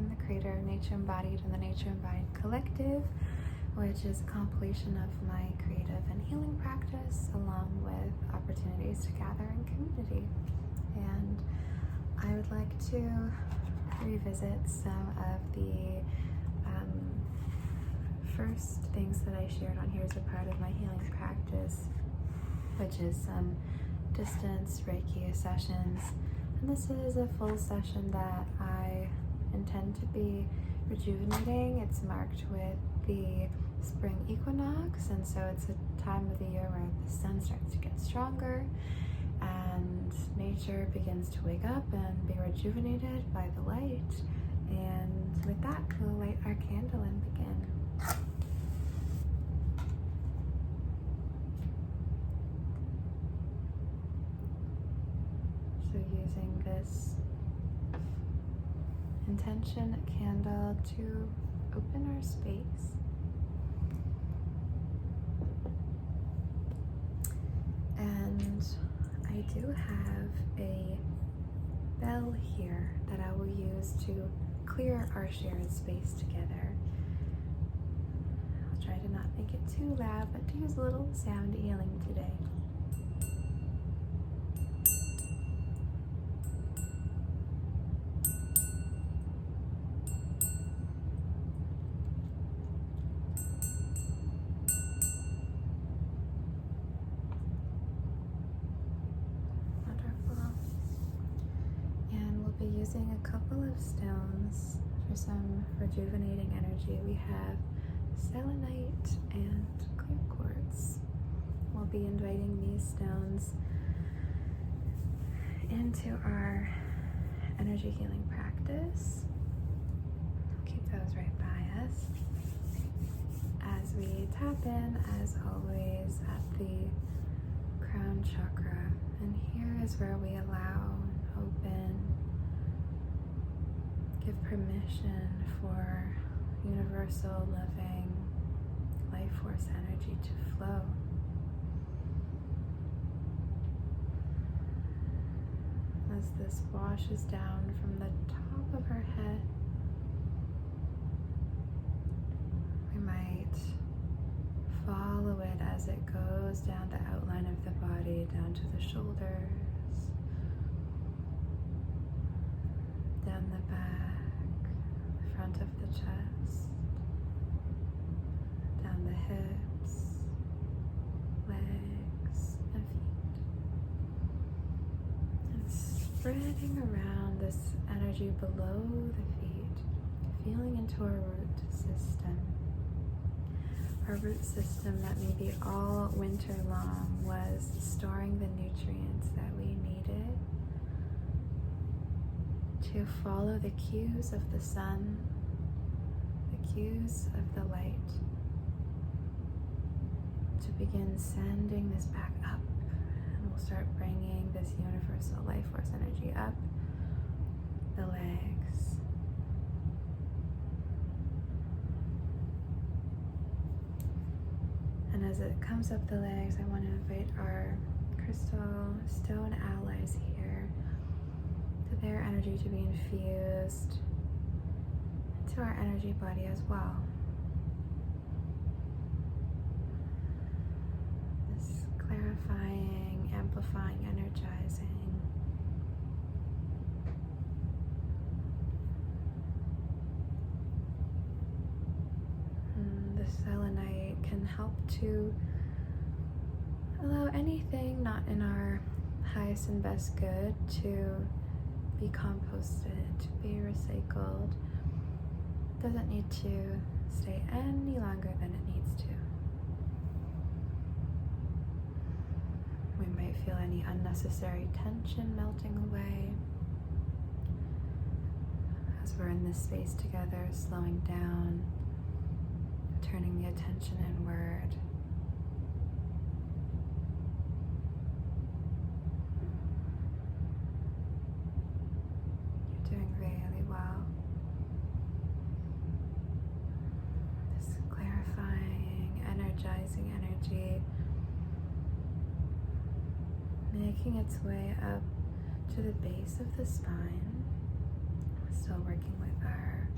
I'm the creator of Nature Embodied and the Nature Embodied Collective, which is a compilation of my creative and healing practice along with opportunities to gather in community. And I would like to revisit some of the first things that I shared on here as a part of my healing practice, which is some distance Reiki sessions. And this is a full session that I intend to be rejuvenating. It's marked with the spring equinox, and so it's a time of the year where the sun starts to get stronger and nature begins to wake up and be rejuvenated by the light. And with that, we'll light our candle and begin. So using this intention candle to open our space. And I do have a bell here that I will use to clear our shared space together. I'll try to not make it too loud, but to use a little sound healing today. Using a couple of stones for some rejuvenating energy. We have selenite and clear quartz. We'll be inviting these stones into our energy healing practice. Keep those right by us as we tap in, as always, at the crown chakra. And here is where we allow, open, give permission for universal, loving, life force energy to flow. As this washes down from the top of our head, we might follow it as it goes down the outline of the body, down to the shoulders, down the back, front of the chest, down the hips, legs, and feet. And spreading around this energy below the feet, feeling into our root system. Our root system that maybe all winter long was storing the nutrients that we needed to follow the cues of the sun, the cues of the light, to begin sending this back up. And we'll start bringing this universal life force energy up the legs, and as it comes up the legs, I want to invite our crystal stone allies here, their energy to be infused into our energy body as well. This clarifying, amplifying, energizing. The selenite can help to allow anything not in our highest and best good to be composted, to be recycled. Doesn't need to stay any longer than it needs to. We might feel any unnecessary tension melting away as we're in this space together, slowing down, turning the attention inward. Doing really well. This clarifying, energizing energy making its way up to the base of the spine. Still working with our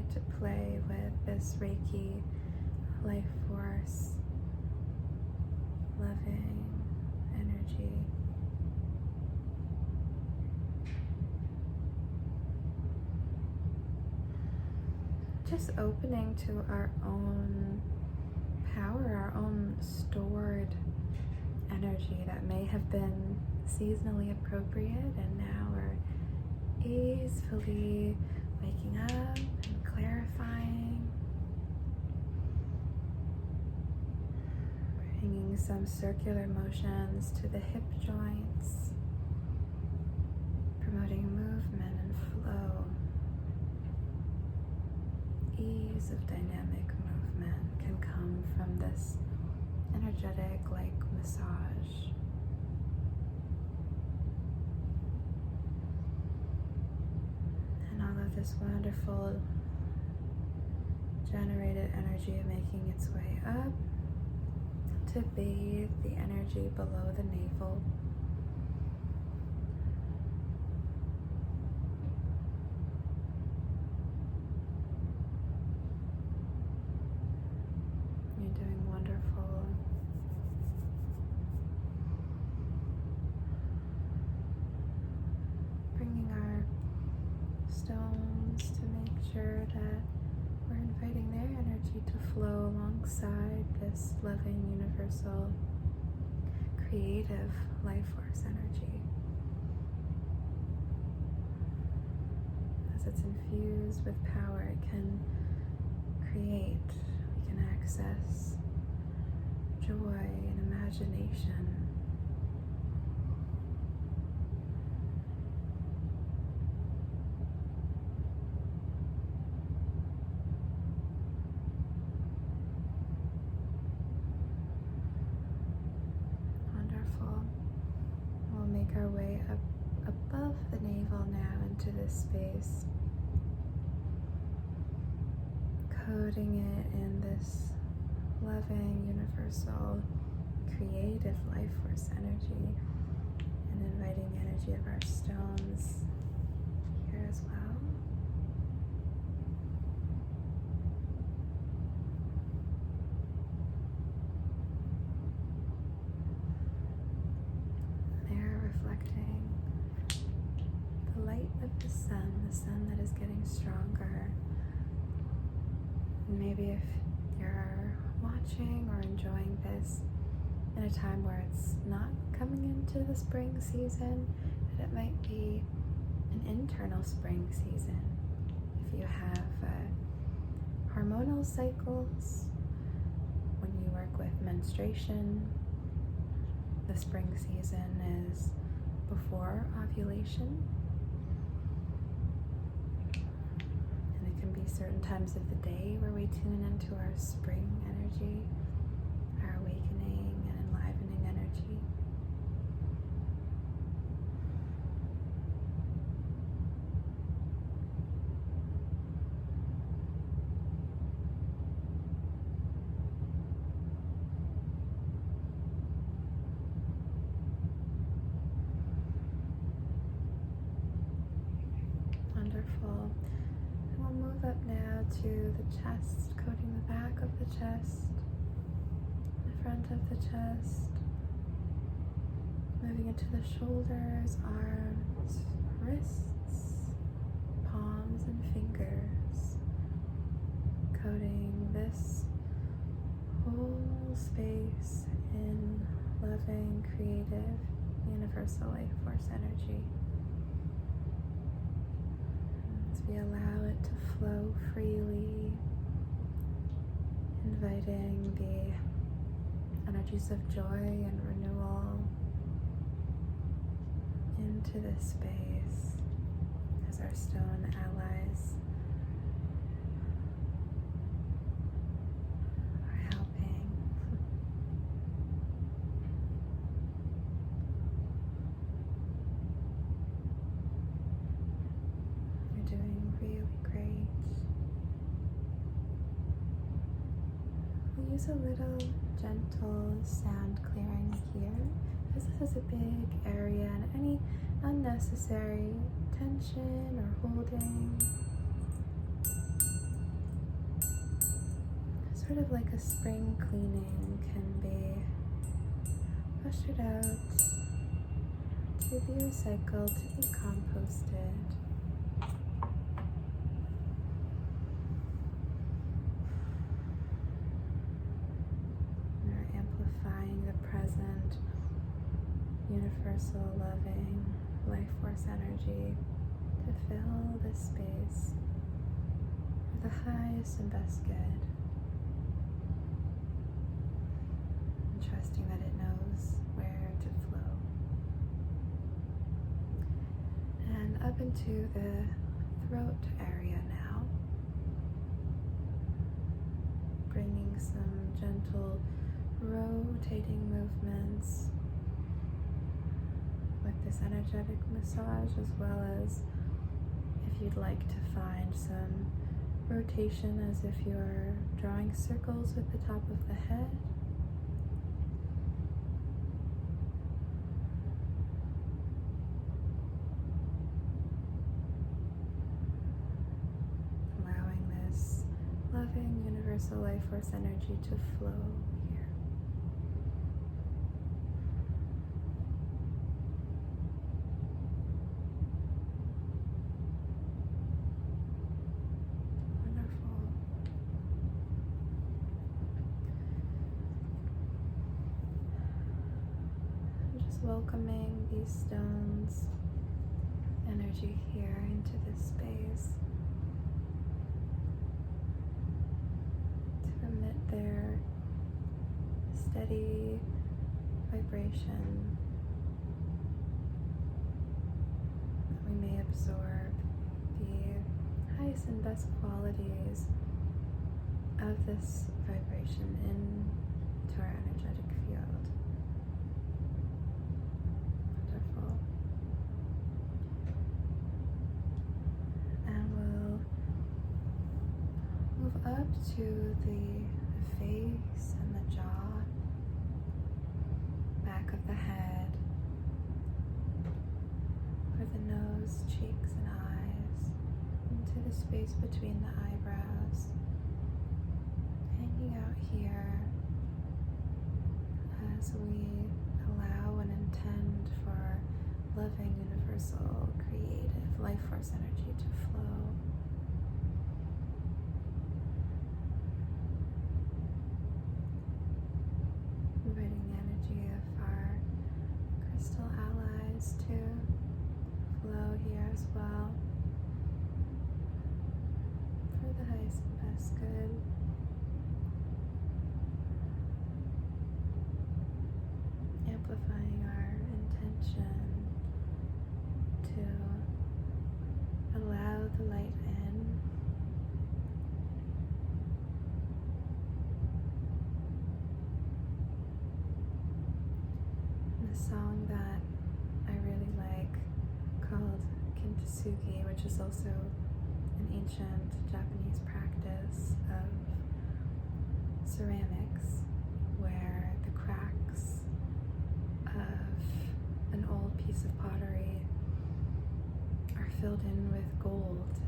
get to play with this Reiki life force, loving energy. Just opening to our own power, our own stored energy that may have been seasonally appropriate, and now we're easily waking up and clarifying, bringing some circular motions to the hip joints, promoting movement and flow. Ease of dynamic movement can come from this energetic like massage. And all of this wonderful generated energy making its way up to bathe the energy below the navel. You're doing wonderful. Bringing our stones to make sure that we're inviting their energy to flow alongside this loving, universal, creative life force energy. As it's infused with power, it can create, we can access joy and imagination. Wonderful. We'll make our way up above the navel now into this space, coating it in this loving, universal, creative life force energy, and inviting the energy of our stones here as well. They're reflecting the light of the sun that is getting stronger. And maybe if you're watching or enjoying this in a time where it's not coming into the spring season, that it might be an internal spring season. If you have hormonal cycles, when you work with menstruation, the spring season is before ovulation. And it can be certain times of the day where we tune into our spring energy, our awakening and enlivening energy. Wonderful. And we'll move up now to the chest, coating the back of the chest, the front of the chest, moving into the shoulders, arms, wrists, palms and fingers, coating this whole space in loving, creative, universal life force energy. As we allow it to flow freely, inviting the energies of joy and renewal into this space as our stone allies are helping. You're doing really great. We'll use a little gentle sound clearing here, because this is a big area, and any unnecessary tension or holding sort of like a spring cleaning, can be ushered out to be recycled, to be composted. We're amplifying the present, universal, loving, life force energy to fill this space with the highest and best good. And trusting that it knows where to flow. And up into the throat area now. Bringing some gentle rotating movements with this energetic massage, as well as if you'd like to find some rotation as if you're drawing circles with the top of the head. Allowing this loving universal life force energy to flow here. Welcoming these stones, energy here into this space to emit their steady vibration that we may absorb the highest and best qualities of this vibration into our energetic field. Up to the face and the jaw, back of the head, for the nose, cheeks, and eyes, into the space between the eyebrows, hanging out here as we allow and intend for loving, universal, creative, life force energy to flow. Inviting the energy of our crystal allies to flow here as well for the highest and best good. Amplifying our intention to allow the light in. Song that I really like, called Kintsugi, which is also an ancient Japanese practice of ceramics, where the cracks of an old piece of pottery are filled in with gold.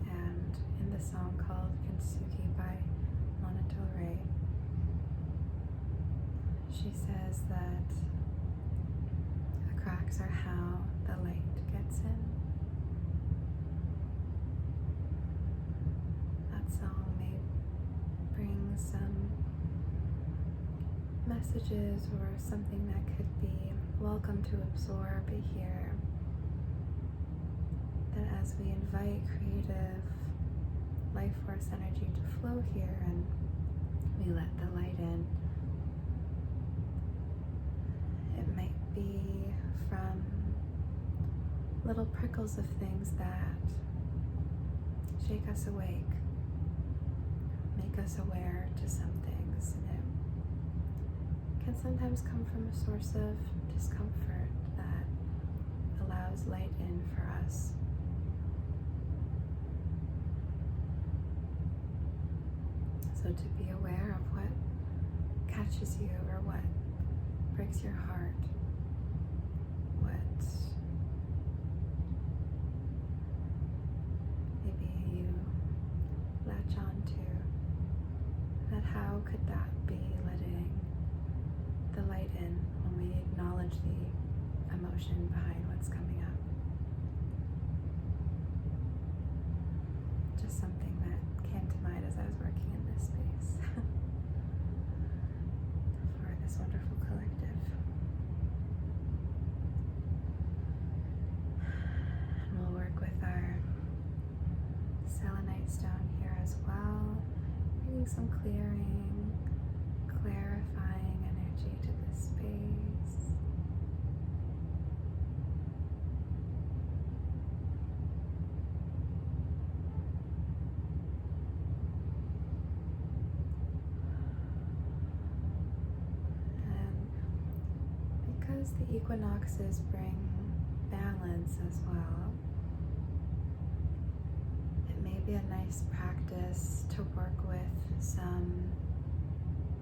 And in the song called Kintsugi by Ray, she says that cracks are how the light gets in. That song may bring some messages or something that could be welcome to absorb here. That as we invite creative life force energy to flow here and we let the light in, it might be from little prickles of things that shake us awake, make us aware to some things, and it can sometimes come from a source of discomfort that allows light in for us. So to be aware of what catches you or what breaks your heart, what maybe you latch on to emotion behind what's coming up. Just something that came to mind as I was working in this space for this wonderful collective. And we'll work with our selenite stone here as well, bringing some clearing, clarifying energy to this space. Because the equinoxes bring balance as well, it may be a nice practice to work with some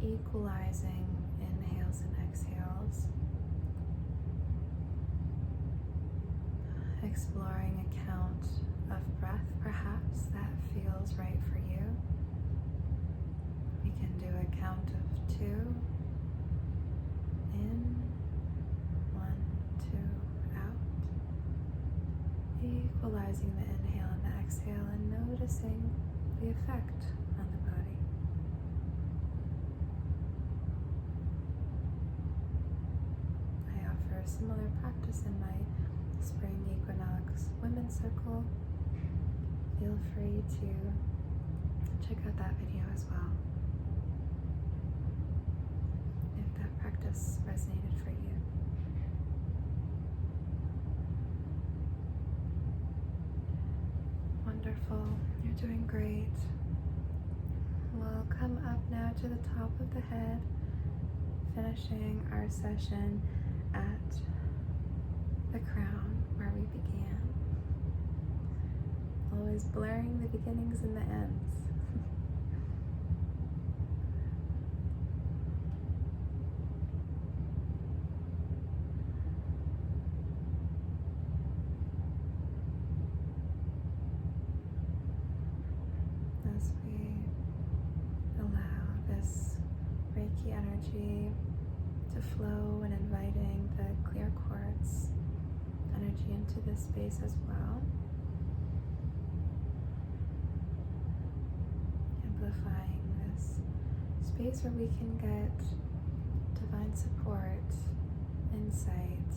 equalizing inhales and exhales, exploring a count of breath perhaps that feels right for you. We can do a count of 2 in, 1, 2 out, equalizing the inhale and the exhale and noticing the effect on the body. I offer a similar practice in my spring equinox women's circle. Feel free to check out that video as well if that practice resonated for you. Wonderful, you're doing great. We'll come up now to the top of the head, finishing our session at the crown where we began. Always blurring the beginnings and the ends. As we allow this Reiki energy to flow and inviting the clear quartz energy into this space as well, amplifying this space where we can get divine support, insight,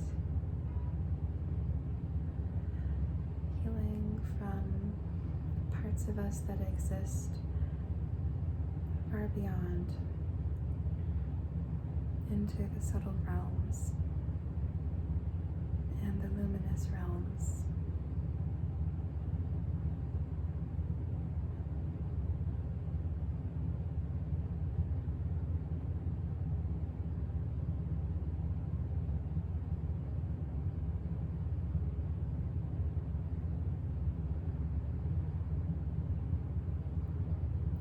healing from parts of us that exist far beyond, into the subtle realms and the luminous realms.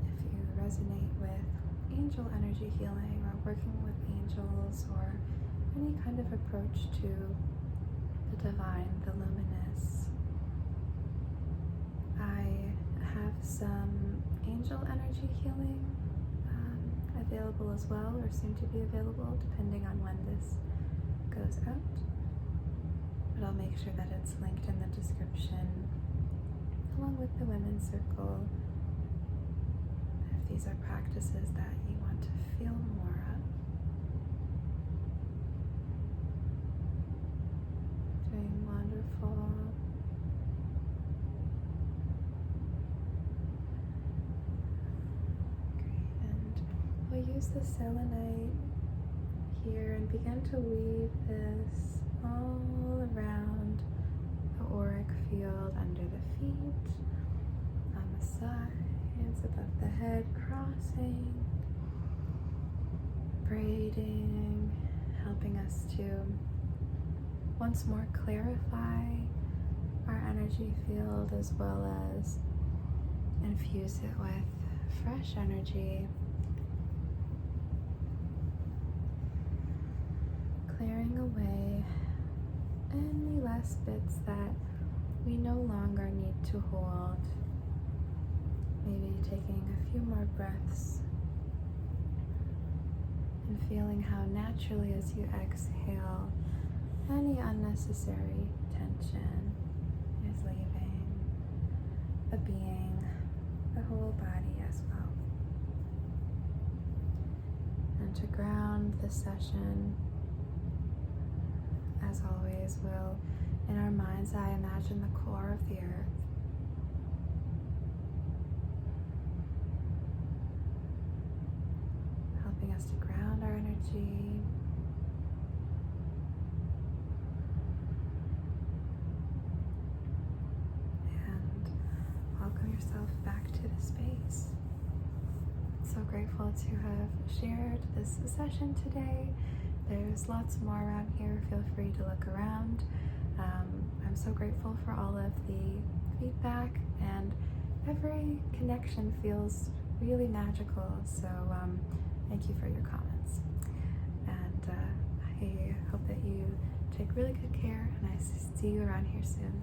If you resonate with angel energy healing or working with angels or any kind of approach to the divine, the luminous, I have some angel energy healing available as well, or soon to be available depending on when this goes out, but I'll make sure that it's linked in the description along with the women's circle if these are practices that you want to feel more of. Doing wonderful. Great, and we'll use the selenite here and begin to weave this all around the auric field under the feet, on the sides, above the head, crossing, braiding, helping us to once more clarify our energy field as well as infuse it with fresh energy, clearing away any last bits that we no longer need to hold. Maybe taking a few more breaths and feeling how naturally as you exhale, any unnecessary tension is leaving the being, the whole body as well. And to ground this session, as always, we'll, in our mind's eye, imagine the core of the earth. Helping us to ground our energy. And welcome yourself back to the space. So grateful to have shared this session today. There's lots more around here. Feel free to look around. I'm so grateful for all of the feedback, and every connection feels really magical. So thank you for your comments. And I hope that you take really good care, and I see you around here soon.